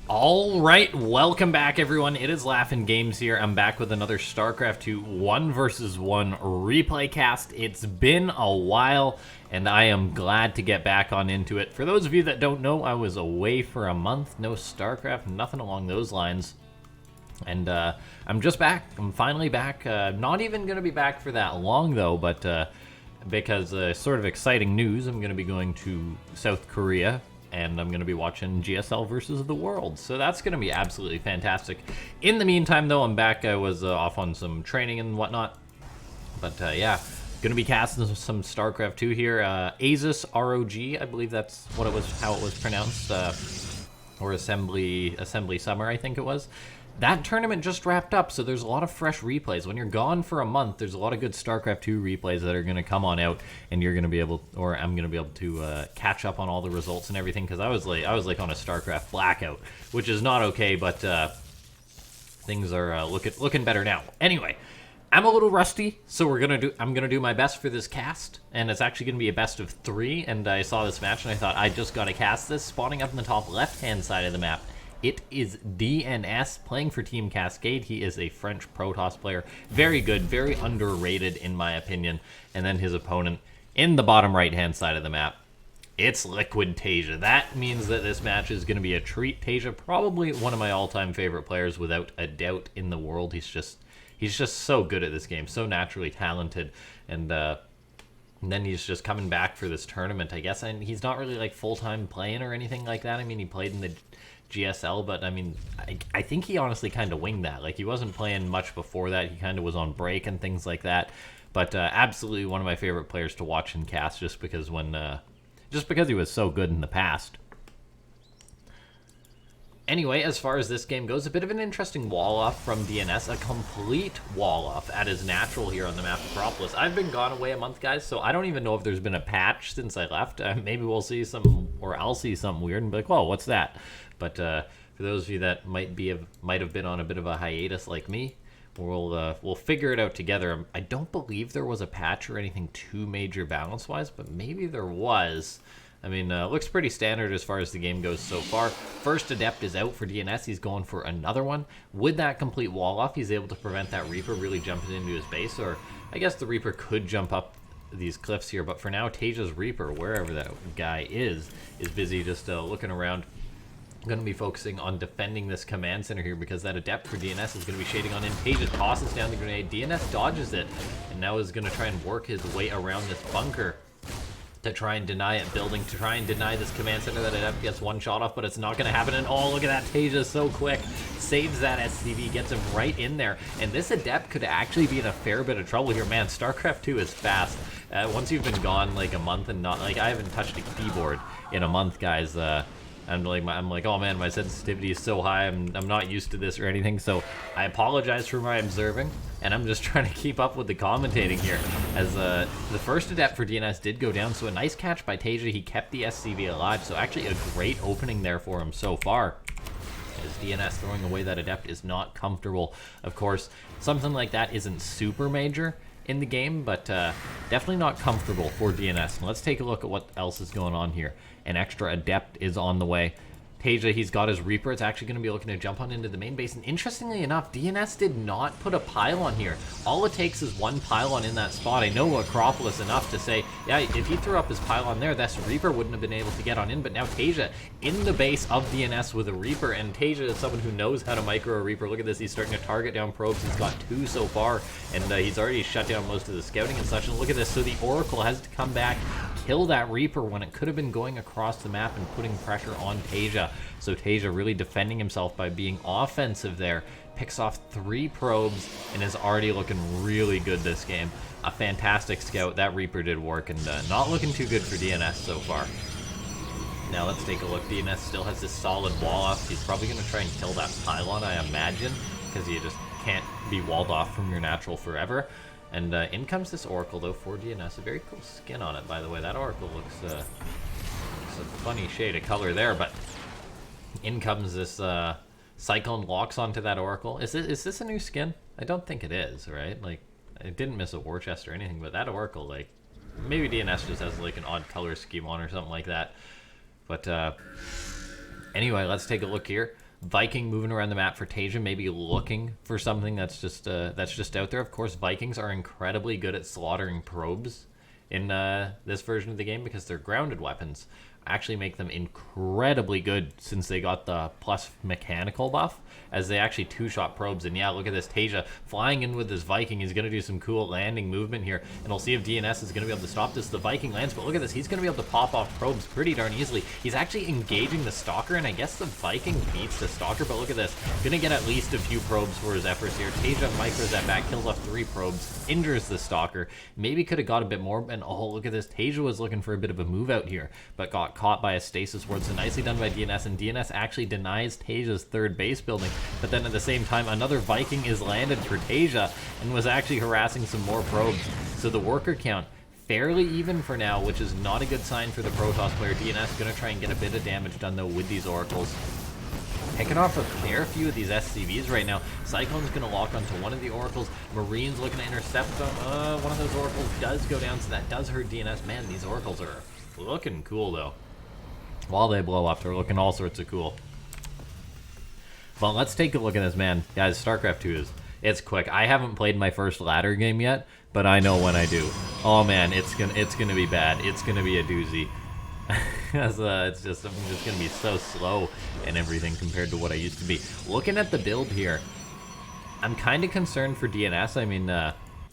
All right, welcome back, everyone. It is LaughNgamez here. I'm back with another Starcraft 2 1 versus 1 replay cast. It's been a while, and I am glad to get back on into it. For those of you that don't know, I was away for a month. No Starcraft, nothing along those lines. And I'm just back. I'm finally back. Not even going to be back for that long, though, but because sort of exciting news, I'm going to be going to South Korea and I'm going to be watching GSL versus the world. So that's going to be absolutely fantastic. In the meantime, though, I'm back. I was off on some training and whatnot. But yeah, going to be casting some StarCraft 2 here. Asus ROG, I believe that's what it was, how it was pronounced. Or Assembly Summer, I think it was. That tournament just wrapped up, so there's a lot of fresh replays. When you're gone for a month, there's a lot of good StarCraft 2 replays that are going to come on out, and you're going to be able, or I'm going to be able to catch up on all the results and everything, because I was like on a StarCraft blackout, which is not okay, but things are looking better now. Anyway, I'm a little rusty, so I'm gonna do my best for this cast, and it's actually gonna be a best of 3. And I saw this match, and I thought I just gotta cast this. Spawning up in the top left-hand side of the map, it is DnS playing for Team Cascade. He is a French Protoss player. Very good, very underrated in my opinion. And then his opponent in the bottom right-hand side of the map, it's Liquid TaeJa. That means that this match is going to be a treat. TaeJa, probably one of my all-time favorite players without a doubt in the world. He's just so good at this game, so naturally talented. And then he's just coming back for this tournament, I guess. And he's not really like full-time playing or anything like that. I mean, he played in the GSL, but I mean, I think he honestly kind of winged that. Like, he wasn't playing much before that. He kind of was on break and things like that. But absolutely one of my favorite players to watch in cast, just because he was so good in the past. Anyway, as far as this game goes, a bit of an interesting wall-off from DnS. A complete wall-off at his natural here on the map of Acropolis. I've been gone away a month, guys, so I don't even know if there's been a patch since I left. Maybe we'll see some, or I'll see something weird and be like, whoa, what's that? But for those of you that might have been on a bit of a hiatus like me, we'll figure it out together. I don't believe there was a patch or anything too major balance-wise, but maybe there was. I mean, looks pretty standard as far as the game goes so far. First Adept is out for DnS. He's going for another one. With that complete wall off, he's able to prevent that Reaper really jumping into his base. Or I guess the Reaper could jump up these cliffs here. But for now, TaeJa's Reaper, wherever that guy is busy just looking around. I'm going to be focusing on defending this command center here, because that Adept for DnS is going to be shading on in. TaeJa tosses down the grenade. DnS dodges it, and now is going to try and work his way around this bunker to try and deny it building, to try and deny this command center. That Adept gets one shot off, but it's not going to happen. And oh, look at that, TaeJa so quick. Saves that SCV, gets him right in there. And this Adept could actually be in a fair bit of trouble here. Man, StarCraft 2 is fast. Once you've been gone like a month and not, like, I haven't touched a keyboard in a month, guys. I'm like, oh man, my sensitivity is so high. I'm not used to this or anything. So I apologize for my observing, and I'm just trying to keep up with the commentating here. As the first Adept for DnS did go down, so a nice catch by TaeJa. He kept the SCV alive, so actually a great opening there for him so far. As DnS throwing away that Adept is not comfortable. Of course, something like that isn't super major in the game, but definitely not comfortable for DnS. And let's take a look at what else is going on here. An extra Adept is on the way. TaeJa, he's got his Reaper. It's actually going to be looking to jump on into the main base. And interestingly enough, DnS did not put a pylon here. All it takes is one pylon in that spot. I know Acropolis enough to say, yeah, if he threw up his pylon there, this Reaper wouldn't have been able to get on in. But now TaeJa in the base of DnS with a Reaper. And TaeJa is someone who knows how to micro a Reaper. Look at this. He's starting to target down probes. He's got 2 so far. And he's already shut down most of the scouting and such. And look at this. So the Oracle has to come back, kill that Reaper when it could have been going across the map and putting pressure on TaeJa. So TaeJa really defending himself by being offensive there. Picks off 3 probes and is already looking really good this game. A fantastic scout. That Reaper did work, and not looking too good for DnS so far. Now let's take a look. DnS still has this solid wall off. He's probably going to try and kill that pylon, I imagine, because you just can't be walled off from your natural forever. And in comes this Oracle, though, for DnS. A very cool skin on it, by the way. That Oracle looks a funny shade of color there, but in comes this Cyclone, locks onto that Oracle. Is this a new skin? I don't think it is, right? Like, it didn't miss a war chest or anything, but that Oracle, like, maybe DnS just has like an odd color scheme on or something like that. But anyway, let's take a look here. Viking moving around the map for TaeJa, maybe looking for something that's just out there. Of course, Vikings are incredibly good at slaughtering probes in this version of the game because they're grounded weapons. Actually make them incredibly good since they got the plus mechanical buff, as they actually two-shot probes. And yeah, look at this, TaeJa flying in with this Viking. He's going to do some cool landing movement here, and we'll see if DnS is going to be able to stop this. The Viking lands, but look at this, he's going to be able to pop off probes pretty darn easily. He's actually engaging the Stalker, and I guess the Viking beats the Stalker, but look at this, going to get at least a few probes for his efforts here. TaeJa micros that back, kills off 3 probes, injures the Stalker. Maybe could have got a bit more, and oh, look at this, TaeJa was looking for a bit of a move out here, but got caught by a stasis ward. So nicely done by DnS, and DnS actually denies TaeJa's third base building, but then at the same time another Viking is landed for TaeJa and was actually harassing some more probes. So the worker count fairly even for now, which is not a good sign for the Protoss player. DnS gonna try and get a bit of damage done though with these oracles. Picking off a fair few of these SCVs right now. Cyclone's going to lock onto one of the oracles. Marine's looking to intercept them. One of those oracles does go down, so that does hurt DnS. Man, these oracles are looking cool though. While they blow up, they're looking all sorts of cool. Well, let's take a look at this, man. Guys, Starcraft 2 it's quick. I haven't played my first ladder game yet, but I know when I do. Oh man, it's gonna be bad. It's gonna be a doozy. I'm just gonna be so slow and everything compared to what I used to be. Looking at the build here, I'm kind of concerned for DnS. I mean,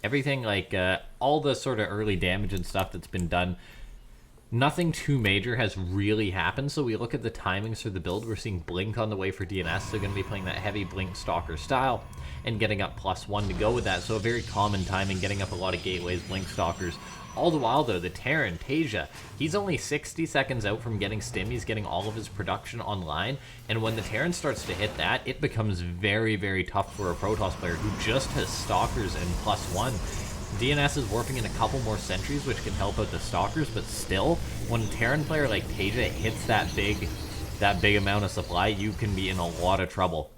everything like all the sort of early damage and stuff that's been done, nothing too major has really happened. So we look at the timings for the build. We're seeing Blink on the way for DnS. They're going to be playing that heavy Blink Stalker style and getting up +1 to go with that. So a very common timing, getting up a lot of gateways, Blink Stalkers. All the while, though, the Terran, TaeJa, he's only 60 seconds out from getting stim. He's getting all of his production online. And when the Terran starts to hit that, it becomes very, very tough for a Protoss player who just has Stalkers and +1. DnS is warping in a couple more sentries, which can help out the Stalkers, but still, when a Terran player like TaeJa hits that big amount of supply, you can be in a lot of trouble.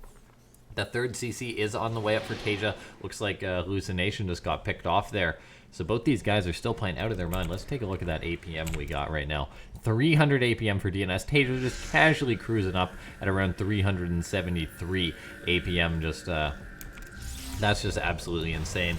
The third CC is on the way up for TaeJa. Looks like Hallucination just got picked off there. So both these guys are still playing out of their mind. Let's take a look at that APM we got right now. 300 APM for DnS. TaeJa just casually cruising up at around 373 APM. Just that's just absolutely insane.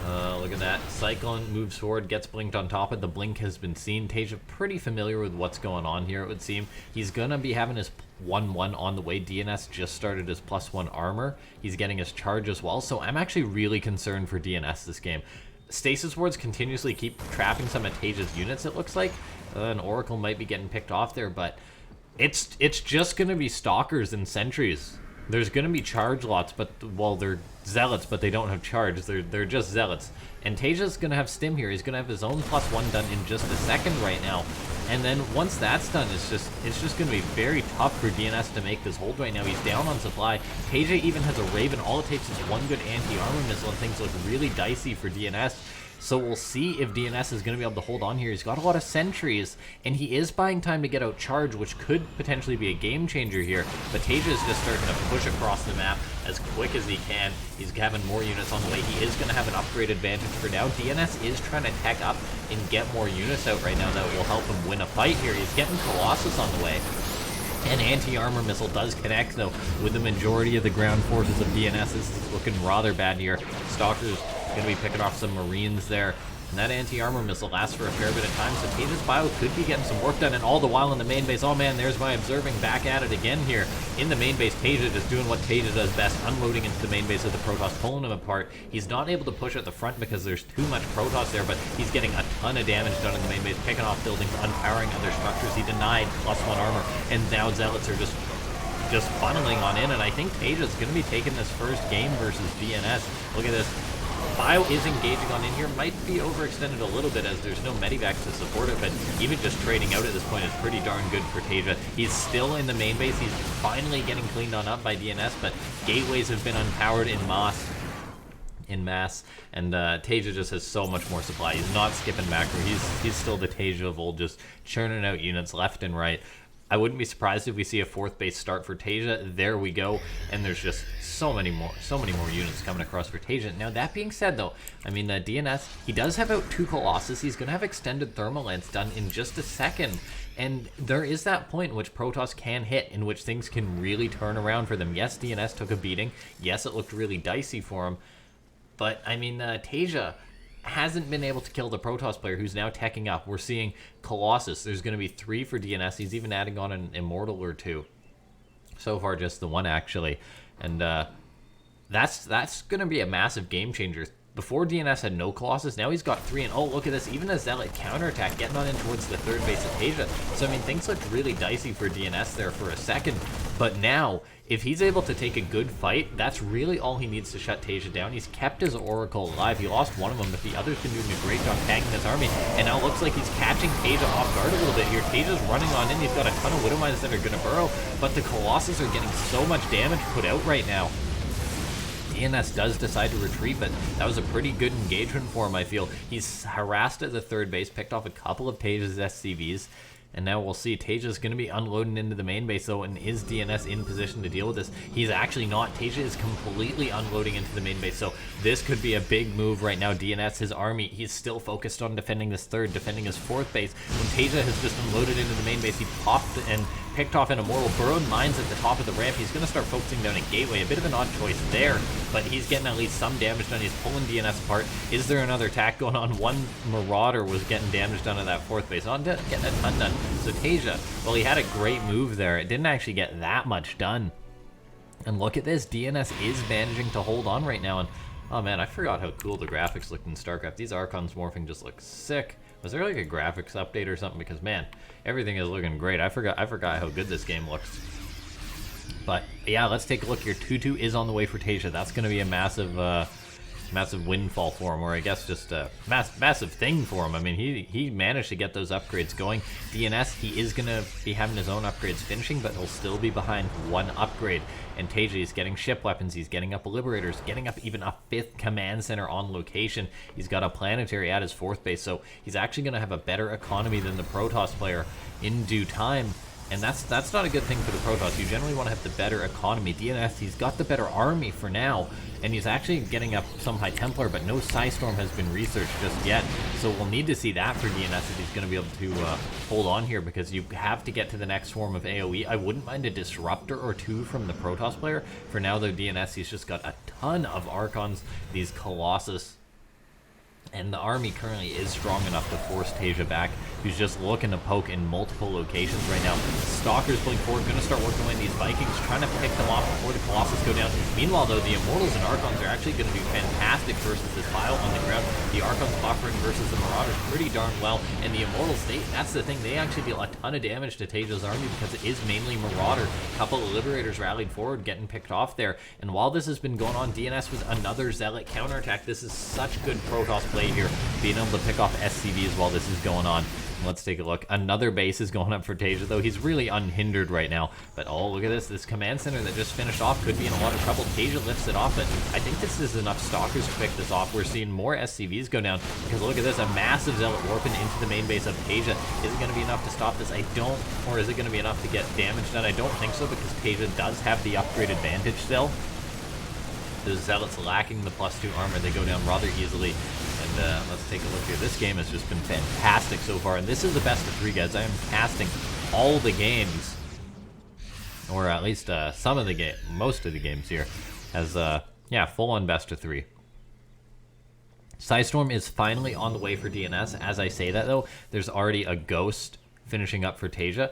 Look at that. Cyclone moves forward, gets blinked on top of the blink has been seen. TaeJa pretty familiar with what's going on here, it would seem. He's gonna be having his 1-1 on the way. DnS just started his +1 armor. He's getting his charge as well, so I'm actually really concerned for DnS this game. Stasis wards continuously keep trapping some of TaeJa's units, it looks like. An Oracle might be getting picked off there, but it's just gonna be Stalkers and Sentries. There's going to be charge lots, but, well, they're zealots, but they don't have charge. They're just zealots. And TaeJa's going to have stim here. He's going to have his own +1 done in just a second right now. And then once that's done, it's just going to be very tough for DnS to make this hold right now. He's down on supply. TaeJa even has a Raven. All it takes is one good anti-armor missile, and things look really dicey for DnS. So we'll see if DnS is going to be able to hold on here. He's got a lot of sentries, and he is buying time to get out charge, which could potentially be a game changer here. But TaeJa is just starting to push across the map as quick as he can. He's having more units on the way. He is going to have an upgrade advantage for now. DnS is trying to tech up and get more units out right now that will help him win a fight here. He's getting Colossus on the way. An anti-armor missile does connect, though, with the majority of the ground forces of DnS. This is looking rather bad here. Stalker's going to be picking off some Marines there. And that anti-armor missile lasts for a fair bit of time, so TaeJa's bio could be getting some work done, and all the while in the main base, oh man, there's my observing back at it again here. In the main base, TaeJa just doing what TaeJa does best, unloading into the main base of the Protoss, pulling them apart. He's not able to push at the front because there's too much Protoss there, but he's getting a ton of damage done in the main base, picking off buildings, unpowering other structures. He denied +1 armor, and now Zealots are just funneling on in, and I think TaeJa's going to be taking this first game versus DnS. Look at this. Bio is engaging on in here, might be overextended a little bit as there's no medivacs to support it, but even just trading out at this point is pretty darn good for TaeJa. He's still in the main base, he's finally getting cleaned on up by DnS, but gateways have been unpowered in mass, and TaeJa just has so much more supply. He's not skipping macro, he's still the TaeJa of old, just churning out units left and right. I wouldn't be surprised if we see a 4th base start for TaeJa. There we go. And there's just so many more units coming across for TaeJa. Now, that being said, though, I mean, DnS, he does have out 2 Colossus. He's going to have extended thermal lance done in just a second. And there is that point in which Protoss can hit, in which things can really turn around for them. Yes, DNS took a beating. Yes, it looked really dicey for him. But, I mean, TaeJa hasn't been able to kill the Protoss player who's now teching up. We're seeing Colossus. There's going to be 3 for DNS. He's even adding on an Immortal or 2. So far, just the 1, actually. And that's going to be a massive game changer. Before DNS had no Colossus, now he's got 3, and oh, look at this, even a Zealot counterattack getting on in towards the 3rd base of TaeJa. So, I mean, things looked really dicey for DNS there for a second, but now, if he's able to take a good fight, that's really all he needs to shut TaeJa down. He's kept his Oracle alive. He lost one of them, but the other's been doing a great job tagging his army, and now it looks like he's catching TaeJa off guard a little bit here. TaeJa's running on in, he's got a ton of Widowmines that are going to burrow, but the Colossus are getting so much damage put out right now. DNS does decide to retreat, but that was a pretty good engagement for him, I feel. He's harassed at the 3rd base, picked off a couple of TaeJa's SCVs, and now we'll see. TaeJa's going to be unloading into the main base, though, and is DNS in position to deal with this? He's actually not. TaeJa is completely unloading into the main base, so this could be a big move right now. DNS, his army, he's still focused on defending this 3rd, defending his 4th base. When TaeJa has just unloaded into the main base, he popped and picked off an Immortal, burrowed mines at the top of the ramp. He's going to start focusing down a Gateway. A bit of an odd choice there, but he's getting at least some damage done. He's pulling DNS apart. Is there another attack going on? One Marauder was getting damage done at that 4th base. Not getting a ton done. So TaeJa, well, he had a great move there. It didn't actually get that much done. And look at this. DNS is managing to hold on right now. And oh man, I forgot how cool the graphics looked in StarCraft. These Archons morphing just look sick. Was there like a graphics update or something? Because man, everything is looking great. I forgot how good this game looks. But yeah, let's take a look here. 2-2 is on the way for TaeJa. That's going to be a massive massive windfall for him, or I guess just a massive thing for him. I mean, he managed to get those upgrades going. DNS, he is going to be having his own upgrades finishing, but he'll still be behind 1 upgrade. And TaeJa is getting ship weapons, he's getting up Liberators, getting up even a 5th command center on location. He's got a planetary at his 4th base, so he's actually going to have a better economy than the Protoss player in due time. And that's not a good thing for the Protoss. You generally want to have the better economy. DNS, he's got the better army for now, and he's actually getting up some High Templar, but no Psystorm has been researched just yet. So we'll need to see that for DNS if he's going to be able to hold on here, because you have to get to the next form of AoE. I wouldn't mind a Disruptor or 2 from the Protoss player. For now, though, DNS, he's just got a ton of Archons, these Colossus. And the army currently is strong enough to force TaeJa back, who's just looking to poke in multiple locations right now. Stalkers pulling forward, going to start working away these Vikings, trying to pick them off before the Colossus go down. Meanwhile, though, the Immortals and Archons are actually going to do fantastic versus this pile on the ground. The Archons buffering versus the Marauders pretty darn well, and the Immortals, that's the thing, they actually deal a ton of damage to TaeJa's army because it is mainly Marauder. A couple of Liberators rallied forward, getting picked off there. And while this has been going on, DNS with another Zealot counterattack. This is such good Protoss play here, being able to pick off SCVs while this is going on. Let's take a look. Another base is going up for TaeJa, though. He's really unhindered right now. But oh, look at this. This command center that just finished off could be in a lot of trouble. TaeJa lifts it off, but I think this is enough Stalkers to pick this off. We're seeing more SCVs go down, because look at this. A massive Zealot warping into the main base of TaeJa. Is it going to be enough to stop this? I don't. Or is it going to be enough to get damage done? I don't think so, because TaeJa does have the upgrade advantage still. The Zealots lacking the +2 armor, they go down rather easily. And let's take a look here. This game has just been fantastic so far, and this is the best of 3, guys. I am casting all the games, or at least some of the game, most of the games here, as yeah, full on best of 3. Psystorm is finally on the way for DNS. As I say that, though, there's already a Ghost finishing up for TaeJa.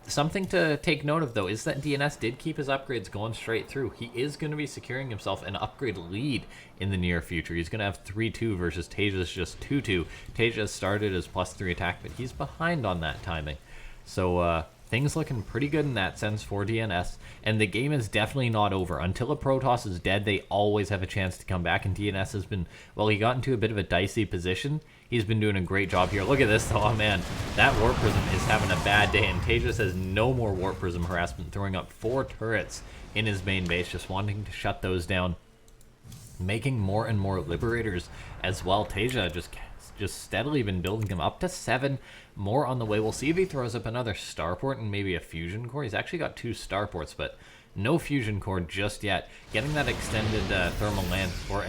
Something to take note of, though, is that DNS did keep his upgrades going straight through. He is going to be securing himself an upgrade lead in the near future. He's going to have 3-2 versus TaeJa's just 2-2. TaeJa started as +3 attack, but he's behind on that timing. So things looking pretty good in that sense for DNS. And the game is definitely not over. Until a Protoss is dead, they always have a chance to come back. And DNS has been, well, he got into a bit of a dicey position. He's been doing a great job here. Look at this, though. Oh, man. That Warp Prism is having a bad day. And TaeJa says no more Warp Prism harassment, throwing up 4 turrets in his main base, just wanting to shut those down. Making more and more Liberators as well. TaeJa just steadily been building them up to 7 more on the way. We'll see if he throws up another Starport and maybe a Fusion Core. He's actually got 2 Starports, but no Fusion Core just yet. Getting that extended thermal land, or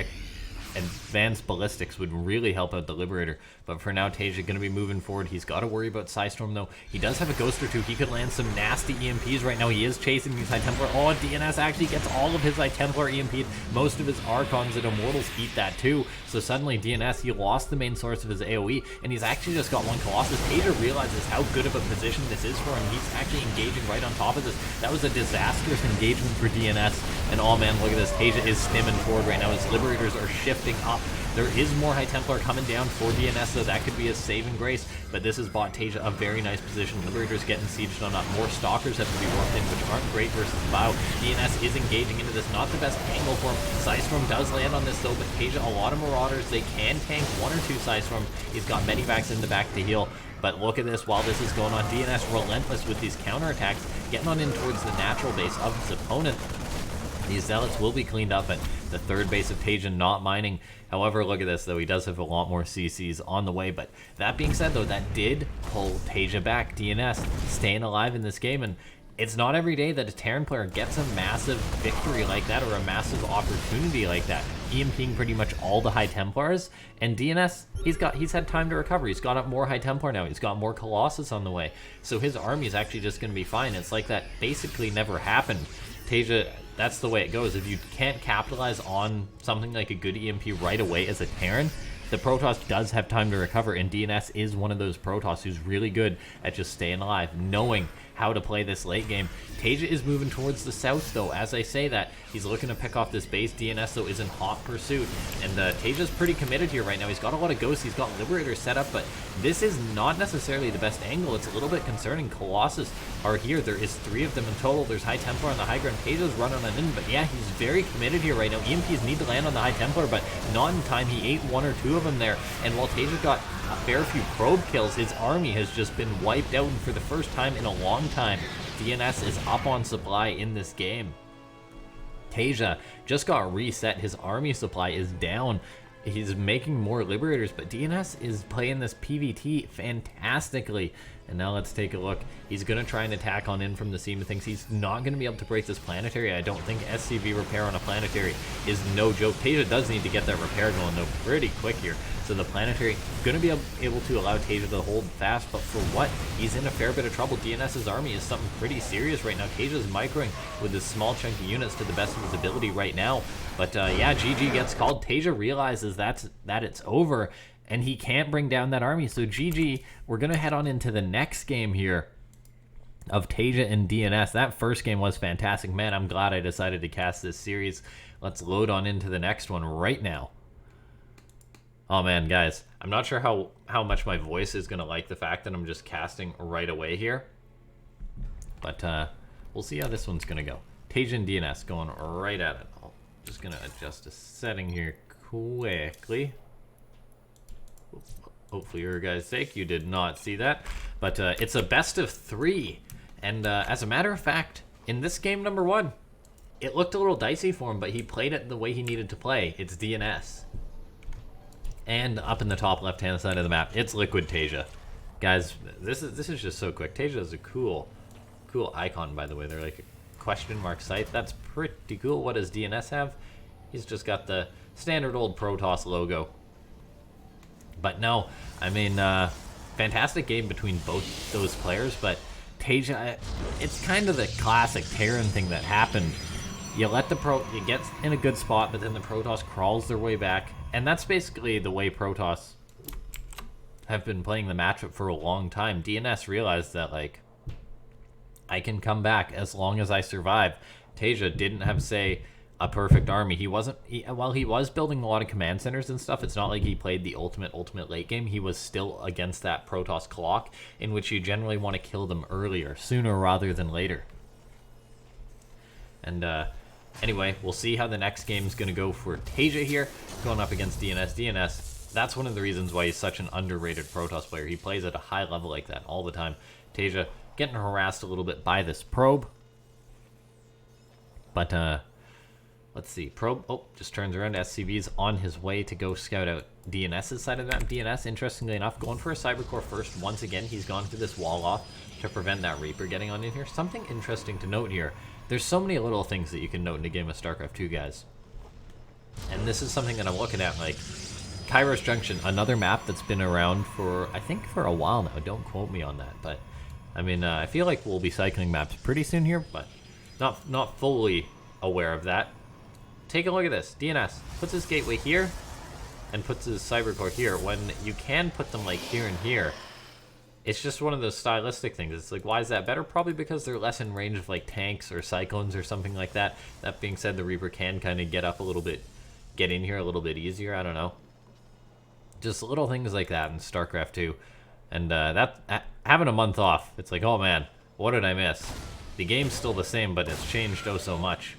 advanced ballistics would really help out the Liberator. But for now, TaeJa going to be moving forward. He's got to worry about Psystorm, though. He does have a Ghost or two. He could land some nasty EMPs right now. He is chasing these High Templar. Oh, DnS actually gets all of his High Templar EMP'd. Most of his Archons and Immortals eat that, too. So suddenly, DnS, he lost the main source of his AoE, and he's actually just got one Colossus. TaeJa realizes how good of a position this is for him. He's actually engaging right on top of this. That was a disastrous engagement for DnS. And oh man, look at this. TaeJa is stimming forward right now. His Liberators are shifting up. There is more High Templar coming down for DnS, so that could be a saving grace. But this has bought TaeJa a very nice position. Liberators getting sieged on up. More Stalkers have to be worked in, which aren't great versus BO. DnS is engaging into this. Not the best angle for him. Psystorm does land on this though, but TaeJa, a lot of Marauders. They can tank one or two Psystorm. He's got Medivacs in the back to heal. But look at this, while this is going on, DnS relentless with these counterattacks, getting on in towards the natural base of his opponent. These Zealots will be cleaned up at the third base of TaeJa, not mining. However, look at this, though. He does have a lot more CCs on the way. But that being said, though, that did pull TaeJa back. DnS staying alive in this game. And it's not every day that a Terran player gets a massive victory like that or a massive opportunity like that. EMPing pretty much all the High Templars. And DnS, he's had time to recover. He's got up more High Templar now. He's got more Colossus on the way. So his army is actually just going to be fine. It's like that basically never happened. TaeJa, that's the way it goes. If you can't capitalize on something like a good EMP right away as a Terran, the Protoss does have time to recover, and DnS is one of those Protoss who's really good at just staying alive, knowing how to play this late game. TaeJa is moving towards the south, though. As I say that, he's looking to pick off this base. DnS, though, is in hot pursuit, and TaeJa's pretty committed here right now. He's got a lot of Ghosts, he's got Liberators set up, but this is not necessarily the best angle. It's a little bit concerning. Colossus are here. There is 3 of them in total. There's High Templar on the high ground. TaeJa's running on in, but yeah, he's very committed here right now. EMPs need to land on the High Templar, but not in time. He ate 1 or 2 of them there, and while TaeJa got a fair few probe kills, his army has just been wiped out, and for the first time in a long time, DnS is up on supply in this game. TaeJa just got reset. His army supply is down. He's making more Liberators, but DnS is playing this PvT fantastically. And now let's take a look. He's going to try and attack on in from the seam of things. He's not going to be able to break this planetary. I don't think SCV repair on a planetary is no joke. TaeJa does need to get that repair going, though, pretty quick here. So the planetary going to be able to allow TaeJa to hold fast, but for what? He's in a fair bit of trouble. DnS's army is something pretty serious right now. TaeJa's microing with his small chunky units to the best of his ability right now. But yeah, GG gets called. TaeJa realizes that it's over, and he can't bring down that army. So GG, we're going to head on into the next game here of TaeJa and DnS. That first game was fantastic. Man, I'm glad I decided to cast this series. Let's load on into the next one right now. Oh man, guys, I'm not sure how much my voice is going to like the fact that I'm just casting right away here. But we'll see how this one's going to go. TaeJa and DnS going right at it. I'm just going to adjust a setting here quickly. Hopefully, for your guys' sake, you did not see that. But it's a best of 3. And as a matter of fact, in this game number 1, it looked a little dicey for him, but he played it the way he needed to play. It's DnS. And up in the top left-hand side of the map, it's Liquid TaeJa. Guys, this is just so quick. TaeJa is a cool icon, by the way. They're like a question mark site. That's pretty cool. What does DnS have? He's just got the standard old Protoss logo. But no, I mean, fantastic game between both those players, but TaeJa, it's kind of the classic Terran thing that happened. You get in a good spot, but then the Protoss crawls their way back, and that's basically the way Protoss have been playing the matchup for a long time. DnS realized that, like, I can come back as long as I survive. TaeJa didn't have, say, a perfect army. While he was building a lot of command centers and stuff, it's not like he played the ultimate late game. He was still against that Protoss clock, in which you generally want to kill them earlier, sooner rather than later. And anyway, we'll see how the next game is going to go for TaeJa here, going up against DnS. DnS, that's one of the reasons why he's such an underrated Protoss player. He plays at a high level like that all the time. TaeJa getting harassed a little bit by this probe. But, let's see. Probe, just turns around. SCV's on his way to go scout out DnS's side of the map. DnS, interestingly enough, going for a Cybercore first. Once again, he's gone for this wall off to prevent that Reaper getting on in here. Something interesting to note here. There's so many little things that you can note in a game of StarCraft 2, guys. And this is something that I'm looking at, like, Kairos Junction, another map that's been around for, I think, for a while now. Don't quote me on that, but, I mean, I feel like we'll be cycling maps pretty soon here, but not fully aware of that. Take a look at this. DNS puts his gateway here and puts his cybercore here, when you can put them, like, here and here. It's just one of those stylistic things. It's like, why is that better? Probably because they're less in range of, like, tanks or cyclones or something like that. That being said, the Reaper can kind of get up a little bit, get in here a little bit easier. I don't know. Just little things like that in Starcraft 2. And having a month off, it's like, oh man, what did I miss? The game's still the same, but it's changed oh so much.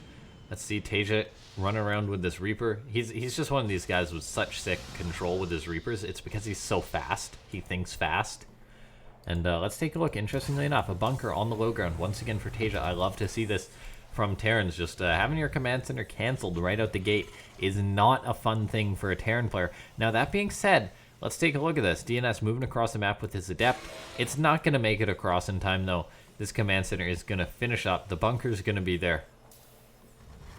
Let's see TaeJa run around with this Reaper. He's just one of these guys with such sick control with his Reapers. It's because he's so fast. He thinks fast. And let's take a look. Interestingly enough, a bunker on the low ground once again for TaeJa. I love to see this from Terrans. Just having your command center canceled right out the gate is not a fun thing for a Terran player. Now, that being said, let's take a look at this. DNS moving across the map with his Adept. It's not going to make it across in time, though. This command center is going to finish up. The bunker's going to be there.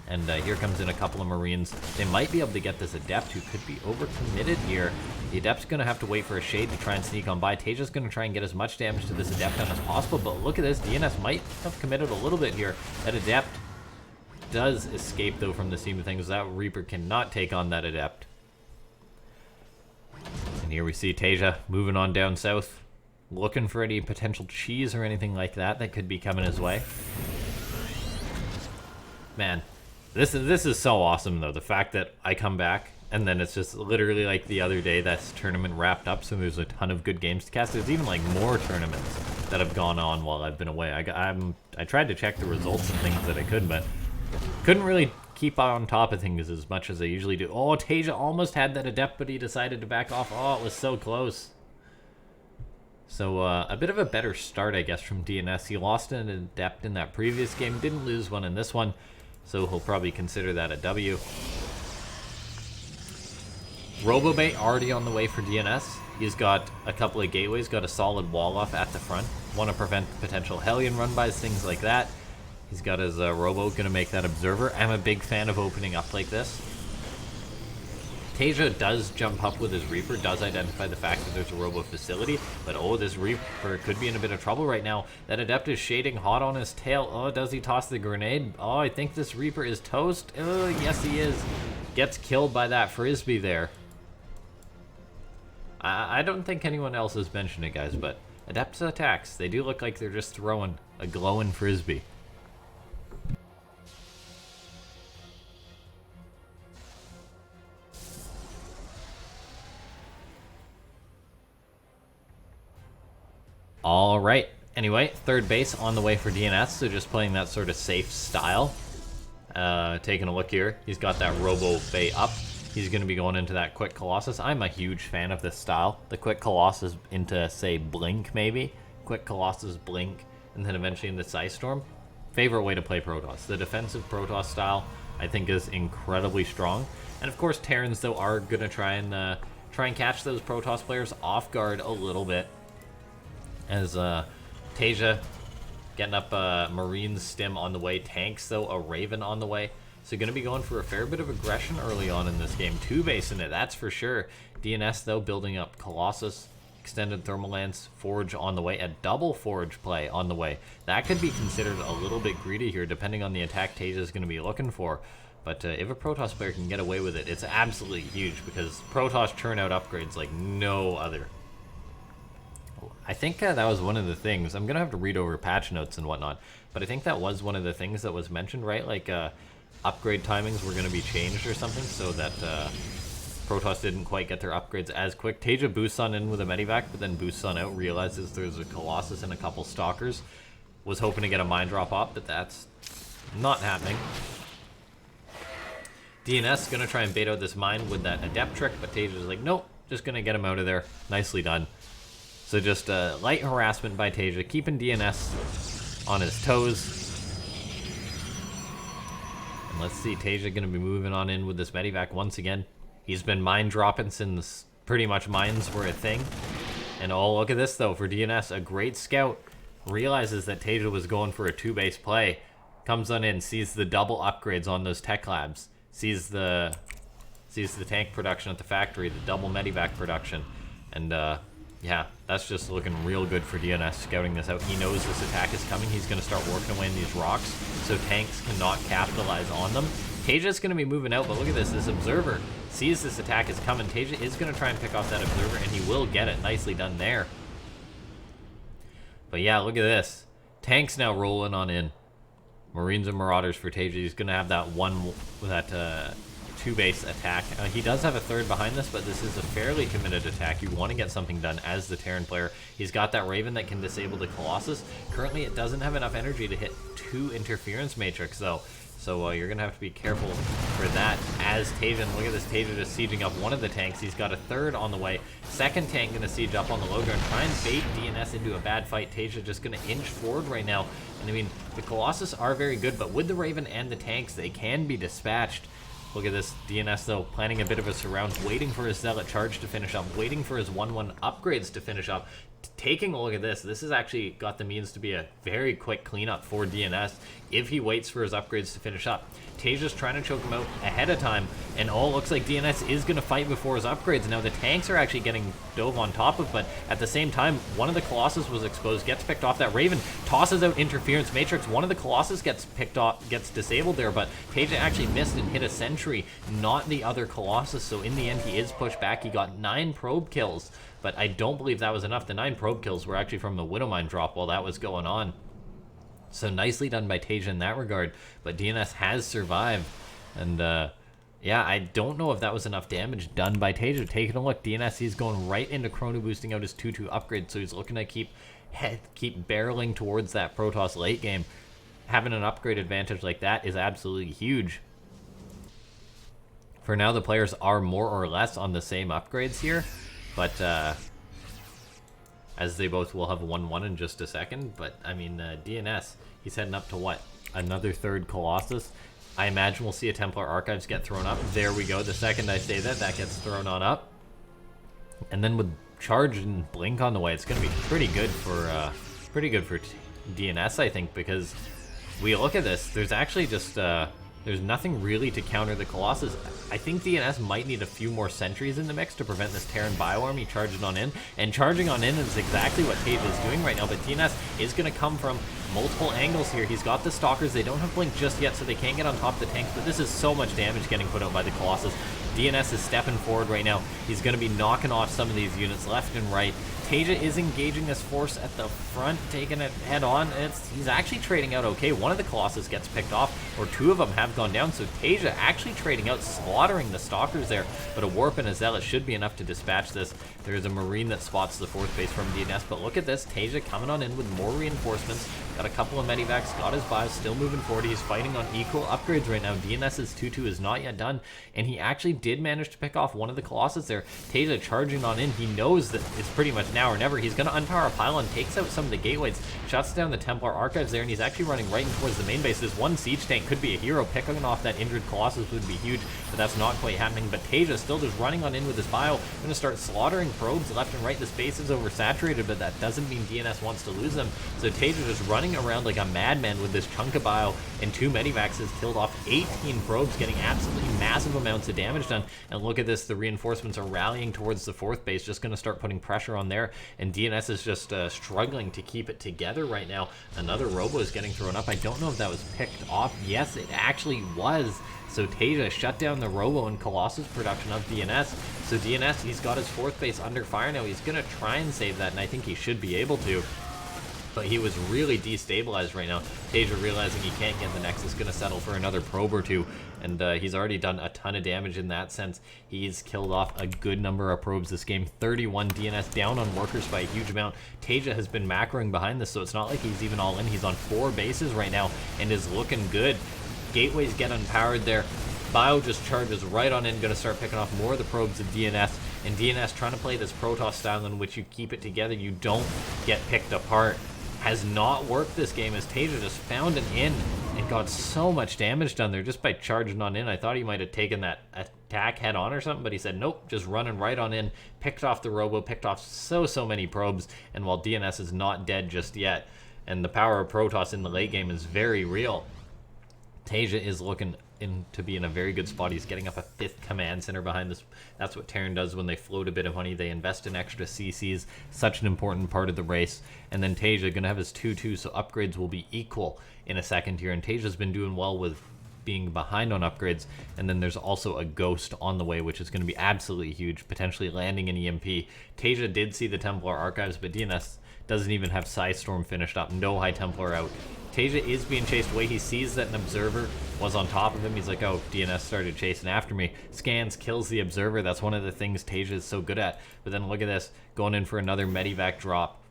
And here comes in a couple of Marines. They might be able to get this Adept, who could be overcommitted here. The Adept's going to have to wait for a shade to try and sneak on by. TaeJa's going to try and get as much damage to this Adept done as possible, but look at this. DNS might have committed a little bit here. That Adept does escape, though, from the scheme of things. That Reaper cannot take on that Adept. And here we see TaeJa moving on down south, looking for any potential cheese or anything like that that could be coming his way. Man. This is so awesome, though. The fact that I come back, and then it's just literally like the other day that's tournament wrapped up, so there's a ton of good games to cast. There's even, like, more tournaments that have gone on while I've been away. I tried to check the results and things that I could, but couldn't really keep on top of things as much as I usually do. Oh, TaeJa almost had that Adept, but he decided to back off. Oh, it was so close. So, a bit of a better start, I guess, from DNS. He lost an Adept in that previous game, didn't lose one in this one. So he'll probably consider that a W. Robobait already on the way for DNS. He's got a couple of gateways, got a solid wall off at the front. Want to prevent potential Hellion run-bys, things like that. He's got his Robo, going to make that Observer. I'm a big fan of opening up like this. TaeJa does jump up with his Reaper, does identify the fact that there's a Robo facility, but oh, this Reaper could be in a bit of trouble right now. That Adept is shading hot on his tail. Oh, does he toss the grenade? Oh, I think this Reaper is toast. Oh, yes he is. Gets killed by that Frisbee there. I don't think anyone else has mentioned it, guys, but Adept's attacks, they do look like they're just throwing a glowing Frisbee. All right. Anyway, third base on the way for DNS, so just playing that sort of safe style. Taking a look here, he's got that Robo Bay up. He's going to be going into that Quick Colossus. I'm a huge fan of this style. The Quick Colossus into, say, Blink, maybe. Quick Colossus, Blink, and then eventually into Ice Storm. Favorite way to play Protoss. The defensive Protoss style, I think, is incredibly strong. And of course, Terrans, though, are going to try and catch those Protoss players off guard a little bit. As TaeJa getting up Marine Stim on the way. Tanks, though, a Raven on the way. So going to be going for a fair bit of aggression early on in this game. Two base in it, that's for sure. DNS, though, building up Colossus, Extended Thermal Lance, Forge on the way. A double Forge play on the way. That could be considered a little bit greedy here, depending on the attack TaeJa is going to be looking for. But if a Protoss player can get away with it, it's absolutely huge, because Protoss churn out upgrades like no other. I think that was one of the things. I'm going to have to read over patch notes and whatnot, but I think that was one of the things that was mentioned, right? Like, upgrade timings were going to be changed or something, so that Protoss didn't quite get their upgrades as quick. TaeJa boosts on in with a Medivac, but then boosts on out, realizes there's a Colossus and a couple Stalkers. Was hoping to get a Mine Drop off, but that's not happening. DNS going to try and bait out this mine with that Adept trick, but TaeJa's like, nope, just going to get him out of there. Nicely done. So just light harassment by TaeJa, keeping DNS on his toes. And let's see, TaeJa going to be moving on in with this Medivac once again. He's been mine dropping since pretty much mines were a thing. And oh, look at this though, for DNS, a great scout. Realizes that TaeJa was going for a two-base play. Comes on in, sees the double upgrades on those tech labs. Sees the sees the tank production at the factory, the double medivac production, and yeah, that's just looking real good for DNS scouting this out. He knows this attack is coming. He's going to start working away in these rocks so tanks cannot capitalize on them. TaeJa's going to be moving out, but look at this. This observer sees this attack is coming. TaeJa is going to try and pick off that observer, and he will get it. Nicely done there. But yeah, look at this. Tanks now rolling on in. Marines and Marauders for TaeJa. He's going to have that two-base attack. He does have a third behind this, but this is a fairly committed attack. You want to get something done as the Terran player. He's got that Raven that can disable the Colossus. Currently, it doesn't have enough energy to hit 2 interference matrix, though. So you're going to have to be careful for that as TaeJa, look at this, TaeJa just sieging up one of the tanks. He's got a third on the way. Second tank going to siege up on the low ground, try and bait DNS into a bad fight. TaeJa just going to inch forward right now. And I mean, the Colossus are very good, but with the Raven and the tanks, they can be dispatched. Look at this, DNS though, planning a bit of a surround, waiting for his Zealot charge to finish up, waiting for his 1-1 upgrades to finish up. Taking a look at this, this has actually got the means to be a very quick cleanup for DNS if he waits for his upgrades to finish up. TaeJa's trying to choke him out ahead of time, and all looks like DNS is going to fight before his upgrades. Now the tanks are actually getting dove on top of, but at the same time, one of the Colossus was exposed, gets picked off. That Raven tosses out interference matrix. One of the Colossus gets picked off, gets disabled there, but TaeJa actually missed and hit a sentry, not the other Colossus. So in the end, he is pushed back. He got 9 probe kills, but I don't believe that was enough. The 9 probe kills were actually from the Widowmine drop while that was going on. So nicely done by TaeJa in that regard, but DNS has survived. And yeah, I don't know if that was enough damage done by TaeJa. Taking a look, DNS, he's going right into chrono boosting out his 2-2 upgrade, so he's looking to keep barreling towards that Protoss late game. Having an upgrade advantage like that is absolutely huge. For now, the players are more or less on the same upgrades here, but as they both will have 1-1 in just a second. But I mean, DNS, he's heading up to what? Another third Colossus. I imagine we'll see a Templar Archives get thrown up. There we go. The second I say that, that gets thrown on up. And then with Charge and Blink on the way, it's going to be pretty good for DNS, I think, because we look at this. There's actually just there's nothing really to counter the Colossus. I think DNS might need a few more sentries in the mix to prevent this Terran bioarmy charging on in. And charging on in is exactly what TaeJa is doing right now, but DNS is going to come from multiple angles here. He's got the Stalkers. They don't have Blink just yet, so they can't get on top of the tanks, but this is so much damage getting put out by the Colossus. DNS is stepping forward right now. He's going to be knocking off some of these units left and right. TaeJa is engaging this force at the front, taking it head on. He's actually trading out okay. One of the Colossus gets picked off, or 2 of them have gone down, so TaeJa actually trading out, slaughtering the Stalkers there, but a Warp and a Zealot should be enough to dispatch this. There's a Marine that spots the 4th base from DNS, but look at this, TaeJa coming on in with more reinforcements, got a couple of medivacs, got his bios, still moving forward. He's fighting on equal upgrades right now. DNS's 2-2 is not yet done, and he actually did manage to pick off one of the Colossus there. TaeJa charging on in. He knows that it's pretty much now or never. He's going to unpower a pylon, takes out some of the gateways, shuts down the Templar Archives there, and he's actually running right in towards the main base. This one siege tank could be a hero. Picking off that injured Colossus would be huge, but that's not quite happening. But TaeJa still just running on in with his bio, going to start slaughtering probes left and right. The space is oversaturated, but that doesn't mean DNS wants to lose them. So TaeJa just running around like a madman with this chunk of bio, and 2 medivacs has killed off 18 probes, getting absolutely massive amounts of damage done. And look at this, the reinforcements are rallying towards the 4th base, just going to start putting pressure on there, and DNS is just struggling to keep it together right now. Another robo is getting thrown up. I don't know if that was picked off. Yes, it actually was. So TaeJa shut down the robo and Colossus production of DNS. So DNS, he's got his 4th base under fire now. He's going to try and save that, and I think he should be able to. But he was really destabilized right now. TaeJa realizing he can't get the Nexus, going to settle for another probe or 2. And he's already done a ton of damage in that sense. He's killed off a good number of probes this game. 31 DNS down on workers by a huge amount. TaeJa has been macroing behind this, so it's not like he's even all in. He's on 4 bases right now and is looking good. Gateways get unpowered there. Bio just charges right on in, going to start picking off more of the probes of DNS. And DNS trying to play this Protoss style in which you keep it together, you don't get picked apart. Has not worked this game, as TaeJa just found an in and got so much damage done there just by charging on in. I thought he might have taken that attack head on or something, but he said nope, just running right on in, picked off the robo, picked off so many probes. And while DNS is not dead just yet, and the power of Protoss in the late game is very real, TaeJa is looking to be in a very good spot. He's getting up a 5th command center behind this. That's what Terran does when they float a bit of money. They invest in extra CCs, such an important part of the race. And then TaeJa going to have his 2-2, so upgrades will be equal in a second here. And TaeJa's been doing well with being behind on upgrades, and then there's also a Ghost on the way, which is going to be absolutely huge, potentially landing an EMP. TaeJa did see the Templar archives, but DNS doesn't even have Psystorm finished up. No High Templar out. TaeJa is being chased away. He sees that an Observer was on top of him. He's like, oh, DNS started chasing after me. Scans, kills the Observer. That's one of the things TaeJa is so good at. But then look at this, going in for another Medivac drop.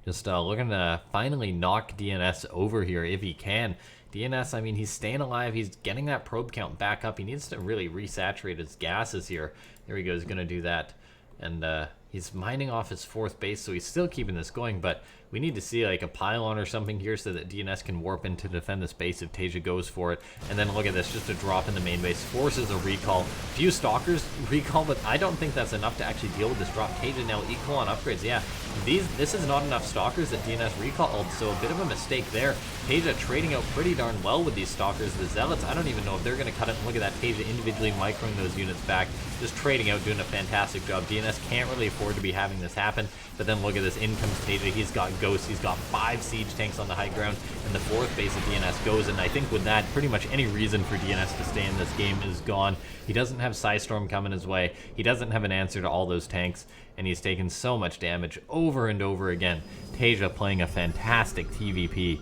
Just looking to finally knock DNS over here if he can. DNS, I mean, he's staying alive. He's getting that probe count back up. He needs to really resaturate his gases here. There he goes, going to do that. And he's mining off his 4th base, so he's still keeping this going. But we need to see like a pylon or something here so that DNS can warp in to defend this base if TaeJa goes for it. And then look at this, just a drop in the main base. Forces a recall. Few Stalkers recall, but I don't think that's enough to actually deal with this drop. TaeJa now equal on upgrades. Yeah, this is not enough Stalkers that DNS recalled, so a bit of a mistake there. TaeJa trading out pretty darn well with these Stalkers. The Zealots, I don't even know if they're going to cut it. And look at that, TaeJa individually microing those units back. Just trading out, doing a fantastic job. DNS can't really afford to be having this happen. But then look at this, in comes TaeJa. He's got Ghosts, he's got 5 siege tanks on the high ground, and the 4th base of DNS goes. And I think with that, pretty much any reason for DNS to stay in this game is gone. He doesn't have Psystorm coming his way. He doesn't have an answer to all those tanks, and he's taken so much damage over and over again. TaeJa playing a fantastic TvP.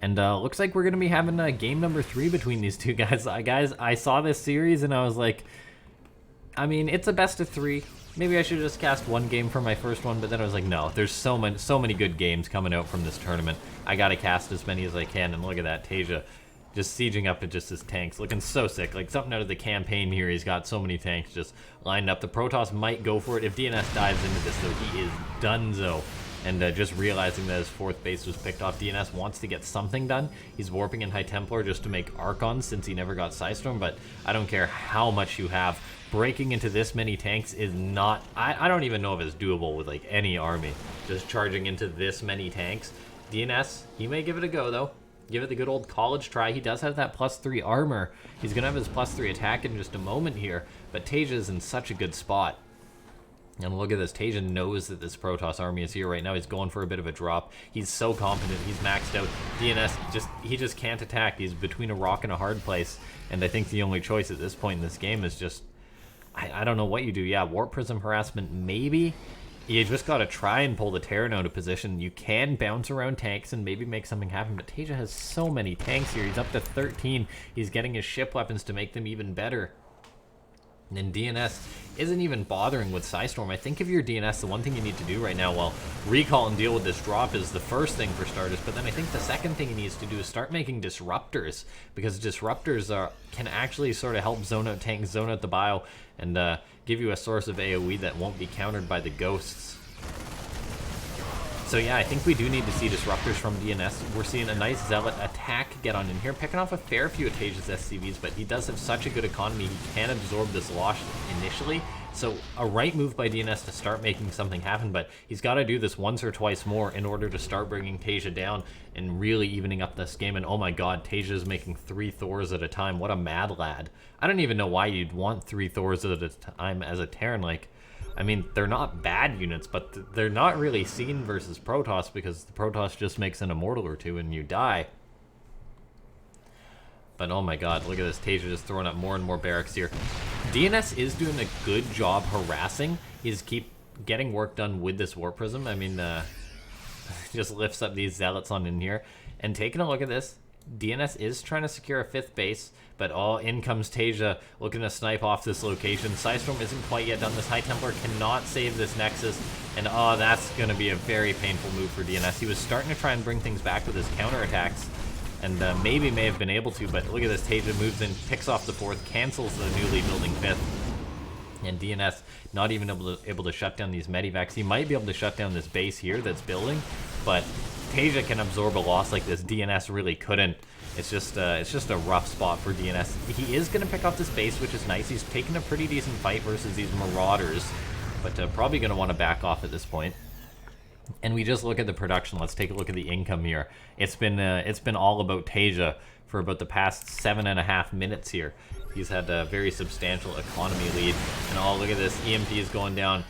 And looks like we're going to be having game number 3 between these two guys. Guys, I saw this series and I was like, I mean, it's a best of 3. Maybe I should just cast 1 game for my first one, but then I was like, no, there's so many good games coming out from this tournament. I got to cast as many as I can, and look at that, TaeJa just sieging up at just his tanks, looking so sick. Like something out of the campaign here. He's got so many tanks just lined up. The Protoss might go for it. If DNS dives into this, though, he is donezo. And just realizing that his 4th base was picked off, DNS wants to get something done. He's warping in High Templar just to make Archons since he never got Psystorm, but I don't care how much you have. Breaking into this many tanks is not... I don't even know if it's doable with like any army. Just charging into this many tanks. DNS, he may give it a go though. Give it the good old college try. He does have that +3 armor. He's going to have his +3 attack in just a moment here, but TaeJa is in such a good spot. And look at this, TaeJa knows that this Protoss army is here right now. He's going for a bit of a drop. He's so confident, he's maxed out. DNS, he just can't attack. He's between a rock and a hard place. And I think the only choice at this point in this game is just, I don't know what you do. Yeah, Warp Prism harassment, maybe. You just got to try and pull the Terran out of position. You can bounce around tanks and maybe make something happen, but TaeJa has so many tanks here. He's up to 13. He's getting his ship weapons to make them even better. And DNS isn't even bothering with Psystorm. I think if you're DNS, the one thing you need to do right now, well, recall and deal with this drop is the first thing for starters, but then I think the second thing he needs to do is start making disruptors, because disruptors can actually sort of help zone out tanks, zone out the bio, and give you a source of AoE that won't be countered by the Ghosts. So yeah, I think we do need to see disruptors from DNS. We're seeing a nice Zealot attack get on in here, picking off a fair few of TaeJa's SCVs, but he does have such a good economy, he can absorb this loss initially. So a right move by DNS to start making something happen, but he's got to do this once or twice more in order to start bringing TaeJa down and really evening up this game. And oh my god, TaeJa is making 3 Thors at a time. What a mad lad. I don't even know why you'd want 3 Thors at a time as a Terran. Like, I mean, they're not bad units, but they're not really seen versus Protoss, because the Protoss just makes an Immortal or 2 and you die. But oh my god, look at this, TaeJa just throwing up more and more barracks here. DNS is doing a good job harassing. He's keep getting work done with this Warp Prism. I mean, just lifts up these Zealots on in here. And taking a look at this, DNS is trying to secure a 5th base, but in comes TaeJa looking to snipe off this location. Psystorm isn't quite yet done. This High Templar cannot save this Nexus, and oh, that's going to be a very painful move for DNS. He was starting to try and bring things back with his counterattacks, and maybe may have been able to, but look at this, TaeJa moves in, picks off the 4th, cancels the newly building 5th, and DNS not even able to shut down these Medivacs. He might be able to shut down this base here that's building, but TaeJa can absorb a loss like this. DNS really couldn't. It's just a rough spot for DNS. He is going to pick off this base, which is nice. He's taking a pretty decent fight versus these Marauders, but probably going to want to back off at this point. and we just look at the production, let's take a look at the income here. It's been all about TaeJa for about the past 7.5 minutes here. He's had a very substantial economy lead, and oh, look at this, EMP is going down.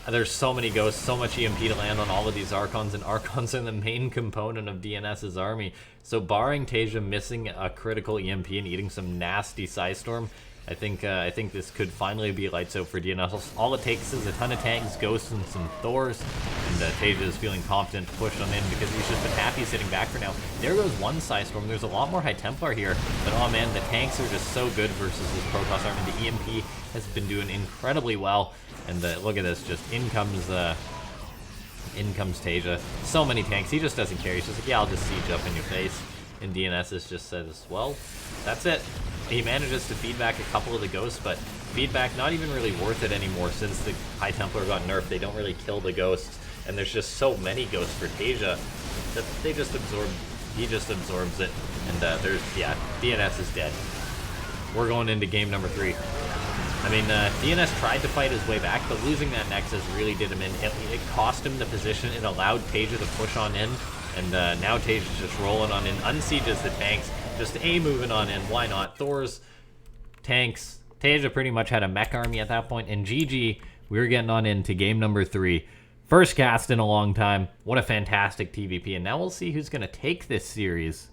There's so many ghosts, so much EMP to land on all of these Archons, and Archons are the main component of DNS's army. So barring TaeJa missing a critical EMP and eating some nasty Psystorm, I think this could finally be lights out for DNS. All it takes is a ton of tanks, ghosts, and some Thors, and TaeJa is feeling confident to push them in because he's just been happy sitting back for now. There goes one Psystorm. There's a lot more High Templar here, but oh man, the tanks are just so good versus this Protoss army. The EMP has been doing incredibly well, and look at this, just in comes TaeJa. So many tanks. He just doesn't care. He's just like, yeah, I'll just siege up in your face. And DNS just says, well, that's it. He manages to feed back a couple of the ghosts, but feedback not even really worth it anymore since the High Templar got nerfed. They don't really kill the ghosts, and there's just so many ghosts for TaeJa that they just absorb. He just absorbs it, and DNS is dead. We're going into game number 3. I mean, DNS tried to fight his way back, but losing that Nexus really did him in. It cost him the position. It allowed TaeJa to push on in, and now TaeJa's just rolling on in, unsieges the tanks, just moving on in. Why not? Thors, tanks. TaeJa pretty much had a mech army at that point, and GG, we were getting on into game number 3. First cast in a long time. What a fantastic TvP, and now we'll see who's going to take this series.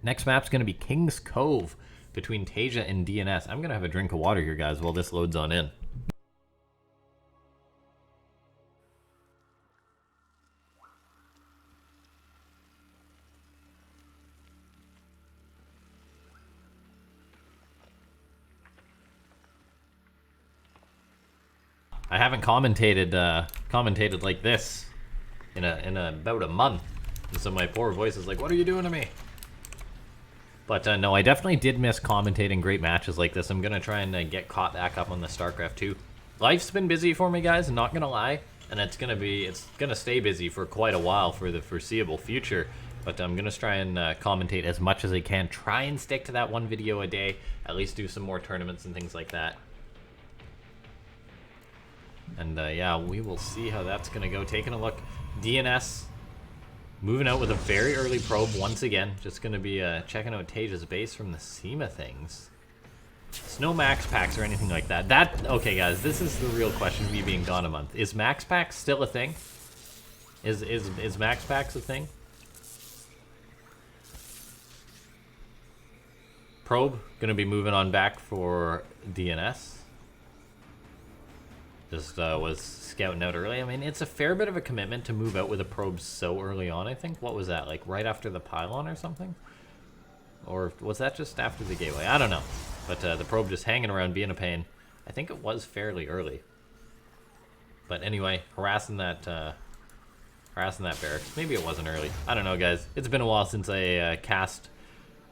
Next map's going to be King's Cove between TaeJa and DNS. I'm going to have a drink of water here, guys, while this loads on in. I haven't commentated like this in about a month, and so my poor voice is like, "What are you doing to me?" But no, I definitely did miss commentating great matches like this. I'm gonna try and get caught back up on the Starcraft 2. Life's been busy for me, guys. I'm not gonna lie, and it's gonna stay busy for quite a while for the foreseeable future. But I'm gonna try and commentate as much as I can. Try and stick to that one video a day. At least do some more tournaments and things like that. And yeah, we will see how that's going to go. Taking a look, DNS moving out with a very early probe once again. Just going to be checking out TaeJa's base from the seam of things. It's no max packs or anything like that. Okay, guys, this is the real question, me being gone a month. Is max packs still a thing? Is max packs a thing? Probe going to be moving on back for DNS. Just was scouting out early. I mean, it's a fair bit of a commitment to move out with a probe so early on, I think. What was that, like right after the pylon or something? Or was that just after the gateway? I don't know. But the probe just hanging around being a pain. I think it was fairly early. But anyway, harassing that barracks. Maybe it wasn't early. I don't know, guys. It's been a while since I cast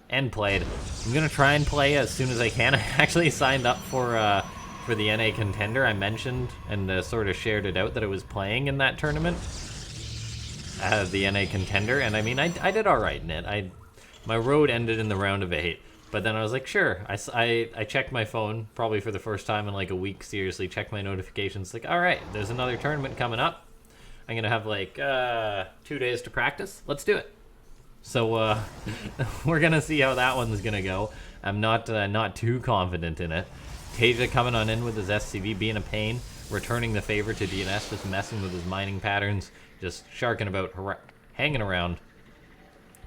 and played. I'm going to try and play as soon as I can. I actually signed up for the NA Contender. I mentioned and sort of shared it out that I was playing in that tournament, the NA Contender, and I mean, I did all right in it. My road ended in the round of 8, but then I was like, sure. I checked my phone probably for the first time in like a week. Seriously, checked my notifications. Like, all right, there's another tournament coming up. I'm gonna have like 2 days to practice. Let's do it. So we're gonna see how that one's gonna go. I'm not too confident in it. TaeJa coming on in with his SCV, being a pain, returning the favor to DNS, just messing with his mining patterns, just sharking about, hanging around.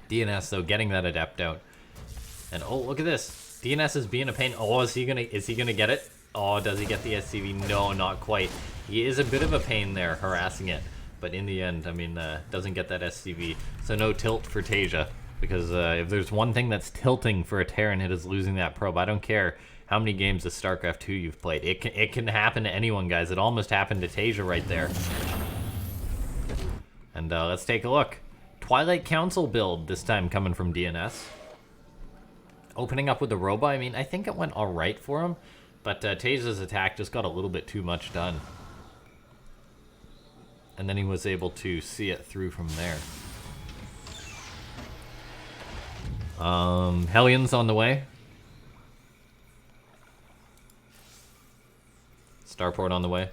DNS, though, getting that adept out. And oh, look at this. DNS is being a pain. Oh, is he gonna get it? Oh, does he get the SCV? No, not quite. He is a bit of a pain there, harassing it. But in the end, I mean, doesn't get that SCV. So no tilt for TaeJa. Because if there's one thing that's tilting for a Terran, it is losing that probe. I don't care how many games of StarCraft 2 you've played. It can happen to anyone, guys. It almost happened to TaeJa right there. And let's take a look. Twilight Council build, this time coming from DNS. Opening up with the Robo, I mean, I think it went alright for him. But TaeJa's attack just got a little bit too much done. And then he was able to see it through from there. Hellions on the way. Starport on the way.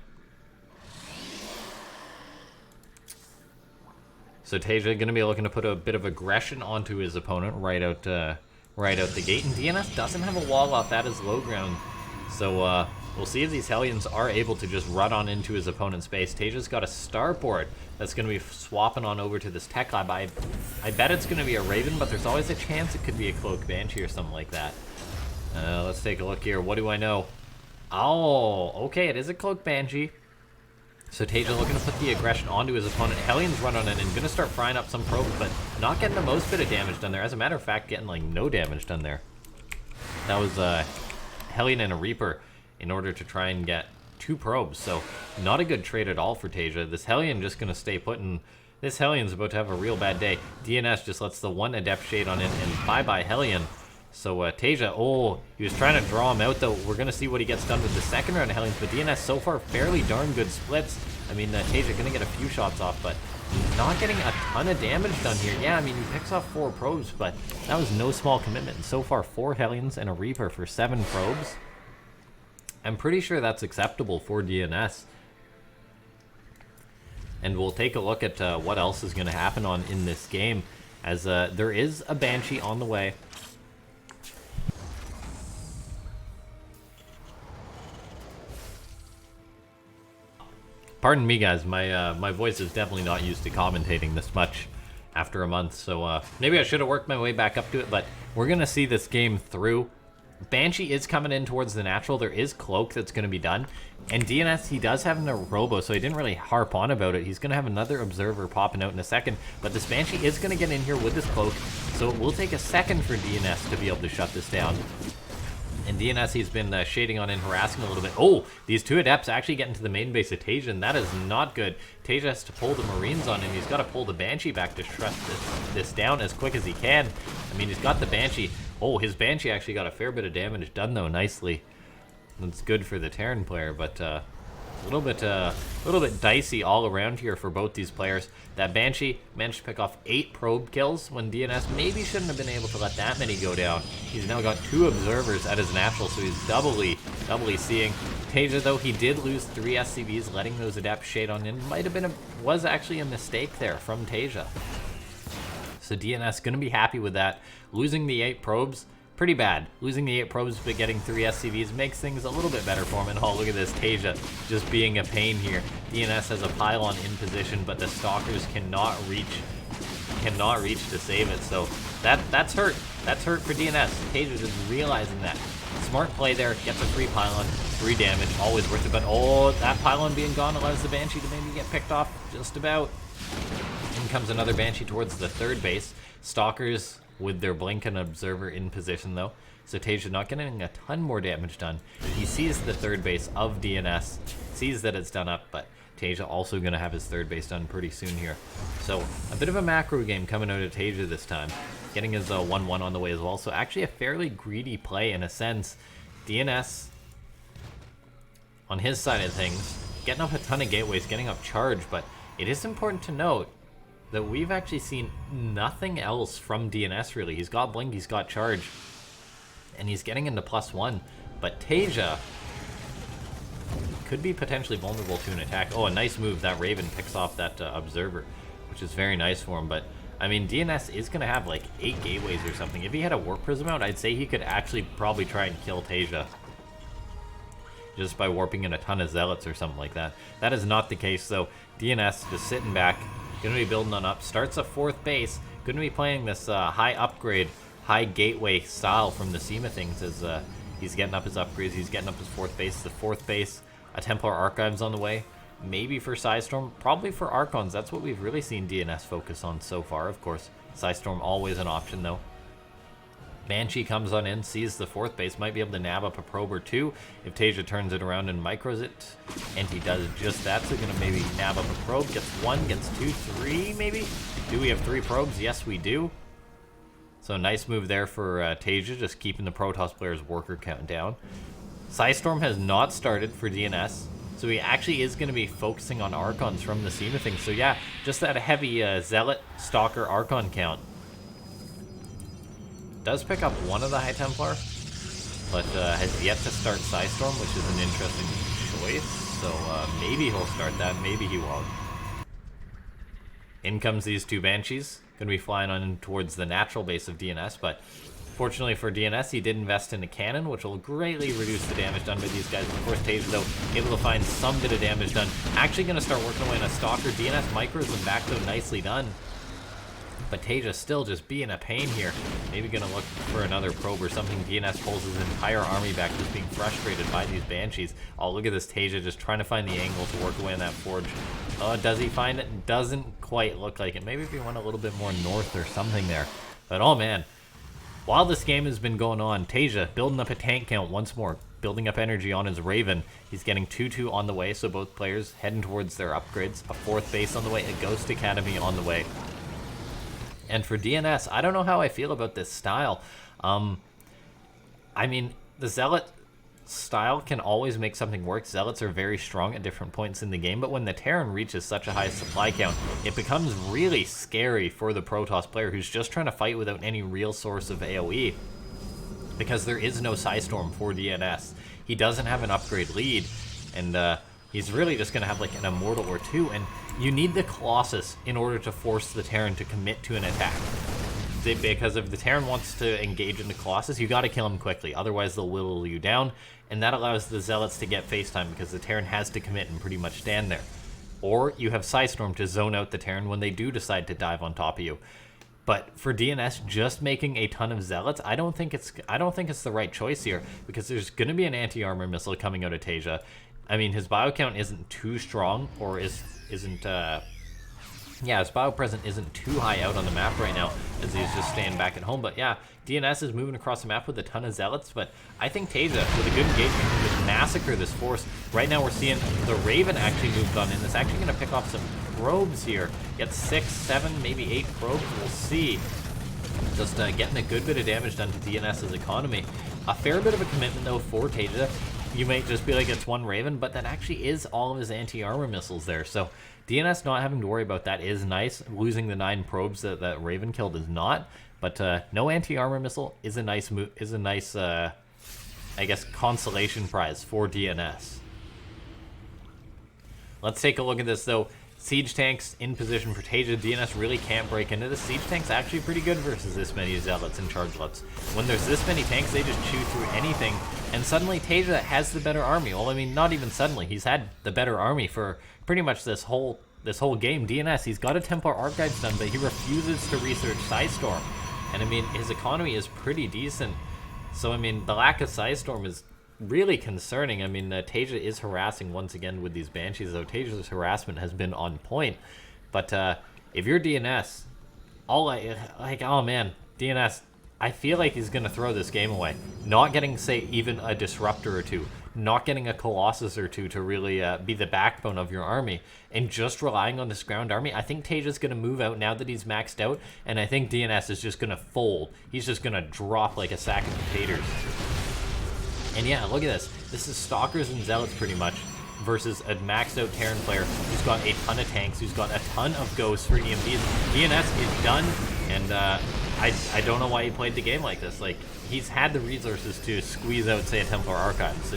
So TaeJa going to be looking to put a bit of aggression onto his opponent right out the gate. And DnS doesn't have a wall off. That is low ground. So we'll see if these Hellions are able to just run on into his opponent's base. TaeJa's got a starport that's going to be swapping on over to this tech lab. I bet it's going to be a Raven, but there's always a chance it could be a Cloak Banshee or something like that. Let's take a look here. What do I know? Oh, okay, it is a Cloak Banshee. So TaeJa looking to put the aggression onto his opponent. Hellions run on in and gonna start frying up some probes, but not getting the most bit of damage done there. As a matter of fact, getting like no damage done there. That was Hellion and a Reaper in order to try and get 2 probes. So not a good trade at all for TaeJa. This Hellion just gonna stay put, and this Hellion's about to have a real bad day. DnS just lets the one Adept Shade on in, and bye-bye Hellion. So TaeJa, oh, he was trying to draw him out though. We're going to see what he gets done with the second round of Hellions, but DnS so far fairly darn good splits. I mean, TaeJa going to get a few shots off, but not getting a ton of damage done here. Yeah, I mean, he picks off 4 probes, but that was no small commitment. So far, 4 Hellions and a Reaper for 7 probes. I'm pretty sure that's acceptable for DnS. And we'll take a look at what else is going to happen in this game, as there is a Banshee on the way. Pardon me, guys. My voice is definitely not used to commentating this much after a month, so maybe I should have worked my way back up to it, but we're going to see this game through. Banshee is coming in towards the natural. There is Cloak that's going to be done. And DnS, he does have a Robo, so he didn't really harp on about it. He's going to have another Observer popping out in a second, but this Banshee is going to get in here with this Cloak, so it will take a second for DnS to be able to shut this down. And DnS, he's been shading on in, harassing a little bit. Oh, these 2 Adepts actually get into the main base of TaeJa, and that is not good. TaeJa has to pull the Marines on him. He's got to pull the Banshee back to shut this down as quick as he can. I mean, he's got the Banshee. Oh, his Banshee actually got a fair bit of damage done, though, nicely. That's good for the Terran player, but a little bit dicey all around here for both these players. That Banshee managed to pick off 8 probe kills when DnS maybe shouldn't have been able to let that many go down. He's now got 2 observers at his natural, so he's doubly seeing. TaeJa, though, he did lose 3 SCVs, letting those Adepts shade on in. Was actually a mistake there from TaeJa. So DnS gonna be happy with that. Losing the 8 probes, pretty bad. Losing the 8 probes but getting 3 SCVs makes things a little bit better for him. And oh, look at this TaeJa just being a pain here. DnS has a pylon in position, but the Stalkers cannot reach to save it. So that's hurt. That's hurt for DnS. TaeJa just realizing that. Smart play there. Gets a free pylon, 3 damage, always worth it. But oh, that pylon being gone allows the Banshee to maybe get picked off just about. In comes another Banshee towards the 3rd base. Stalkers with their Blink and Observer in position, though. So TaeJa not getting a ton more damage done. He sees the 3rd base of DnS, sees that it's done up, but TaeJa also going to have his 3rd base done pretty soon here. So a bit of a macro game coming out of TaeJa this time. Getting his 1-1 on the way as well. So actually a fairly greedy play in a sense. DnS, on his side of things, getting up a ton of gateways, getting up charge, but it is important to note that we've actually seen nothing else from DnS, really. He's got Blink, he's got Charge, and he's getting into +1. But TaeJa could be potentially vulnerable to an attack. Oh, a nice move. That Raven picks off that Observer, which is very nice for him. But, I mean, DnS is going to have, like, 8 gateways or something. If he had a Warp Prism out, I'd say he could actually probably try and kill TaeJa just by warping in a ton of Zealots or something like that. That is not the case, though. DnS just sitting back, going to be building on up, starts a 4th base, going to be playing this high upgrade, high gateway style from the SEMA things as he's getting up his upgrades, he's getting up his 4th base. The 4th base, a Templar Archives on the way, maybe for Psystorm, probably for Archons. That's what we've really seen DnS focus on so far, of course. Psystorm always an option, though. Banshee comes on in, sees the 4th base, might be able to nab up a probe or 2 if TaeJa turns it around and micros it. And he does just that, so gonna maybe nab up a probe, gets 1, gets 2, 3 maybe? Do we have 3 probes? Yes, we do. So nice move there for TaeJa, just keeping the Protoss player's worker count down. Psystorm has not started for DnS, so he actually is going to be focusing on Archons from the SEMA thing. So yeah, just that heavy Zealot, Stalker, Archon count. Does pick up one of the High Templar, but has yet to start Psystorm, which is an interesting choice. So maybe he'll start that, maybe he won't. In comes these two Banshees. Going to be flying on towards the natural base of DnS, but fortunately for DnS, he did invest in a cannon, which will greatly reduce the damage done by these guys. Of course, TaeJa, though, able to find some bit of damage done. Actually going to start working away on a Stalker. DnS micros them back, though, nicely done. But TaeJa still just being a pain here. Maybe going to look for another probe or something. DnS pulls his entire army back, just being frustrated by these Banshees. Oh, look at this TaeJa just trying to find the angle to work away on that forge. Does he find it? Doesn't quite look like it. Maybe if he went a little bit more north or something there. But oh man, while this game has been going on, TaeJa building up a tank count once more, building up energy on his Raven. He's getting 2-2 on the way, so both players heading towards their upgrades. A 4th base on the way, a Ghost Academy on the way. And for DnS, I don't know how I feel about this style. I mean, the Zealot style can always make something work. Zealots are very strong at different points in the game, but when the Terran reaches such a high supply count, it becomes really scary for the Protoss player who's just trying to fight without any real source of AoE, because there is no Psystorm for DnS. He doesn't have an upgrade lead, and he's really just going to have like an Immortal or two, and you need the Colossus in order to force the Terran to commit to an attack. Because if the Terran wants to engage in the Colossus, you got to kill him quickly, otherwise they'll whittle you down, and that allows the Zealots to get face time because the Terran has to commit and pretty much stand there. Or you have Psystorm to zone out the Terran when they do decide to dive on top of you. But for DnS, just making a ton of Zealots, I don't think it's the right choice here, because there's going to be an anti-armor missile coming out of TaeJa. I mean, his bio count isn't too strong, or his bio present isn't too high out on the map right now, as he's just staying back at home. But yeah, DnS is moving across the map with a ton of Zealots, but I think TaeJa, with a good engagement, can just massacre this force. Right now we're seeing the Raven actually moved on in. It's actually going to pick off some probes here. Get 6, 7, maybe 8 probes, we'll see. Just getting a good bit of damage done to DnS's economy. A fair bit of a commitment, though, for TaeJa. You might just be like, it's one Raven, but that actually is all of his anti-armor missiles there. So DnS not having to worry about that is nice. Losing the 9 probes that Raven killed is not. But no anti-armor missile is a nice I guess, consolation prize for DnS. Let's take a look at this, though. Siege tanks in position for TaeJa. DnS really can't break into this. Siege tank's actually pretty good versus this many Zealots and Chargelots. When there's this many tanks, they just chew through anything, and suddenly TaeJa has the better army. Well, I mean, not even suddenly. He's had the better army for pretty much this whole game. DnS, he's got a Templar Archives done, but he refuses to research Psystorm. And I mean, his economy is pretty decent. So I mean, the lack of Psystorm is really concerning. I mean, TaeJa is harassing once again with these Banshees, though. TaeJa's harassment has been on point. But if you're DnS, oh man, DnS, I feel like he's going to throw this game away. Not getting, say, even a Disruptor or two. Not getting a Colossus or two to really be the backbone of your army. And just relying on this ground army. I think TaeJa's going to move out now that he's maxed out. And I think DnS is just going to fold. He's just going to drop like a sack of potatoes. And yeah, look at this. This is Stalkers and Zealots pretty much versus a maxed out Terran player who's got a ton of tanks, who's got a ton of Ghosts for EMPs. DnS is done, and I don't know why he played the game like this. Like, he's had the resources to squeeze out, say, a Templar Archives.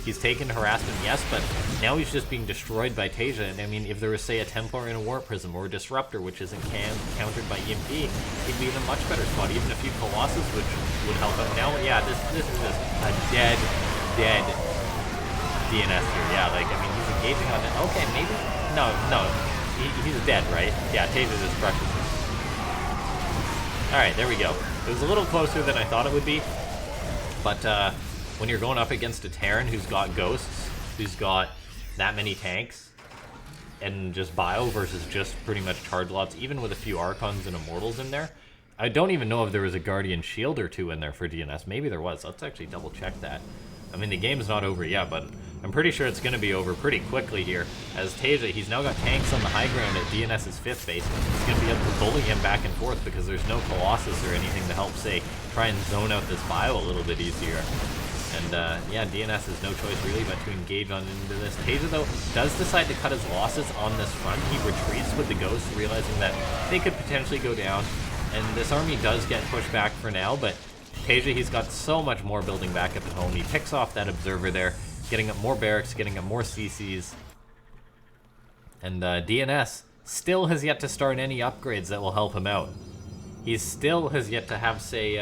He's taken harassment, yes, but now he's just being destroyed by TaeJa. And I mean, if there was, say, a Templar in a Warp Prism or a Disruptor, which isn't countered by EMP, he'd be in a much better spot. Even a few Colossus, which would help out. Now, yeah, this is just a dead DnS here. Yeah, like, I mean, he's engaging on it. Okay, maybe. No, he's dead, right? Yeah, TaeJa just crushes him. Alright, there we go. It was a little closer than I thought it would be, but when you're going up against a Terran who's got Ghosts, who's got that many tanks, and just bio versus just pretty much Chargelots, even with a few Archons and Immortals in there, I don't even know if there was a Guardian Shield or two in there for DnS. Maybe there was. Let's actually double check that. I mean, the game's not over yet, but I'm pretty sure it's going to be over pretty quickly here. As TaeJa, he's now got tanks on the high ground at DnS's 5th base. He's going to be able to bully him back and forth because there's no Colossus or anything to help, say, try and zone out this bio a little bit easier. And yeah, DnS has no choice really but to engage on into this. TaeJa, though, does decide to cut his losses on this front. He retreats with the Ghosts, realizing that they could potentially go down. And this army does get pushed back for now, but TaeJa, he's got so much more building back up at home. He picks off that Observer there, getting up more barracks, getting up more CCs. And DnS still has yet to start any upgrades that will help him out. He still has yet to have, say,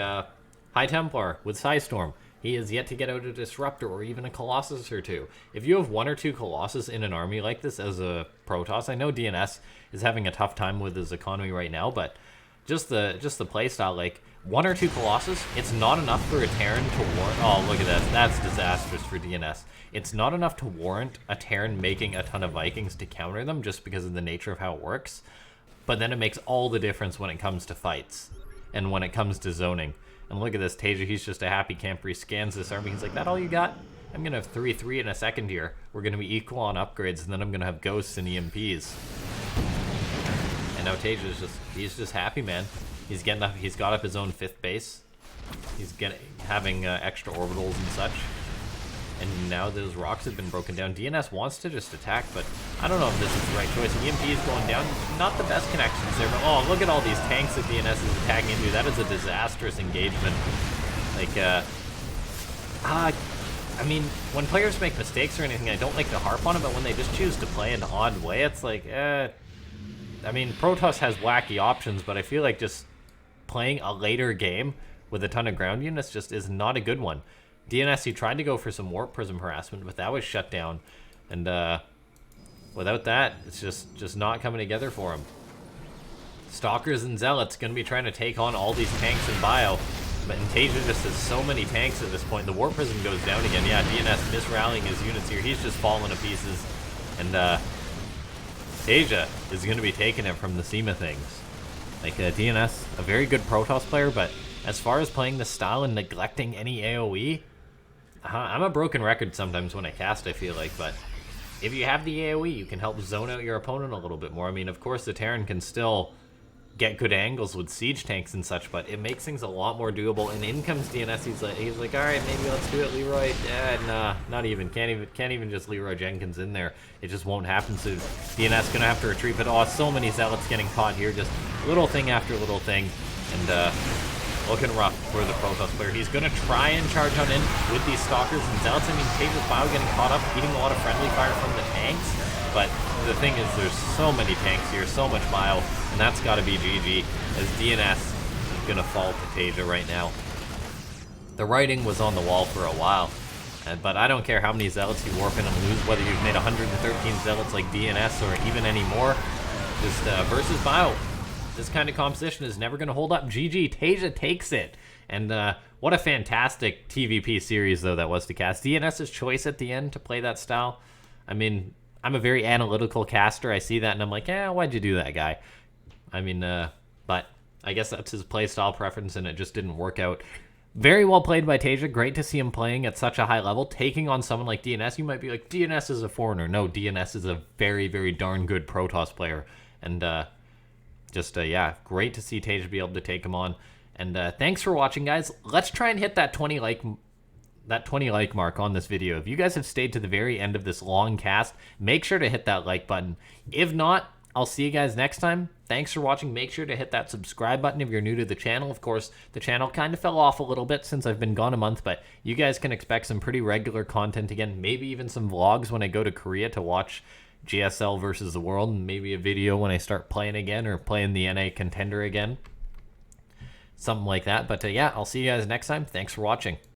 High Templar with Psystorm. He has yet to get out a Disruptor or even a Colossus or two. If you have 1 or 2 Colossus in an army like this as a Protoss, I know DNS is having a tough time with his economy right now, but just the playstyle, like 1 or 2 Colossus, it's not enough for a Terran to warrant. Oh, look at that. That's disastrous for DNS. It's not enough to warrant a Terran making a ton of Vikings to counter them just because of the nature of how it works. But then it makes all the difference when it comes to fights and when it comes to zoning. And look at this, TaeJa, he's just a happy camper. He scans this army. He's like, that all you got? I'm going to have 3-3 in a second here. We're going to be equal on upgrades, and then I'm going to have ghosts and EMPs. And now TaeJa he's just happy, man. He's got up his own 5th base. He's having extra orbitals and such. And now those rocks have been broken down. DNS wants to just attack, but I don't know if this is the right choice. EMP is going down. Not the best connections there, but oh, look at all these tanks that DNS is attacking into. That is a disastrous engagement. Like, I mean, when players make mistakes or anything, I don't like to harp on it, but when they just choose to play an odd way, it's like, I mean, Protoss has wacky options, but I feel like just playing a later game with a ton of ground units just is not a good one. DNS, he tried to go for some Warp Prism harassment, but that was shut down. And without that, it's just not coming together for him. Stalkers and Zealots going to be trying to take on all these tanks in bio. But TaeJa just has so many tanks at this point. The Warp Prism goes down again. Yeah, DNS misrallying his units here. He's just falling to pieces. And TaeJa is going to be taking it from the seam of things. Like, DNS, a very good Protoss player, but as far as playing this style and neglecting any AoE, I'm a broken record sometimes when I cast, I feel like, but if you have the AoE, you can help zone out your opponent a little bit more. I mean, of course, the Terran can still get good angles with siege tanks and such, but it makes things a lot more doable. And in comes DNS. He's like, all right, maybe let's do it, Leroy. Nah, not even. Can't even just Leroy Jenkins in there. It just won't happen soon. DNS gonna have to retreat, but oh, so many Zealots getting caught here. Just little thing after little thing, and looking rough for the Protoss player. He's going to try and charge on in with these Stalkers and Zealots. I mean, TaeJa's bio getting caught up, eating a lot of friendly fire from the tanks. But the thing is, there's so many tanks here, so much bio, and that's got to be GG, as DNS is going to fall to TaeJa right now. The writing was on the wall for a while, but I don't care how many Zealots you warp in and lose, whether you've made 113 Zealots like DNS or even any more, just versus bio. This kind of composition is never going to hold up. GG, TaeJa takes it. And what a fantastic TvP series, though, that was to cast. DNS's choice at the end to play that style. I mean, I'm a very analytical caster. I see that, and I'm like, why'd you do that, guy? I mean, but I guess that's his playstyle preference, and it just didn't work out. Very well played by TaeJa. Great to see him playing at such a high level. Taking on someone like DNS, you might be like, DNS is a foreigner. No, DNS is a very, very darn good Protoss player. And, yeah, great to see TaeJa be able to take him on. And thanks for watching, guys. Let's try and hit that 20 like mark on this video. If you guys have stayed to the very end of this long cast, make sure to hit that like button. If not, I'll see you guys next time. Thanks for watching. Make sure to hit that subscribe button if you're new to the channel. Of course, the channel kind of fell off a little bit since I've been gone a month, but you guys can expect some pretty regular content again. Maybe even some vlogs when I go to Korea to watch GSL versus the world, and maybe a video when I start playing again or playing the NA contender again. Something like that. But yeah, I'll see you guys next time. Thanks for watching.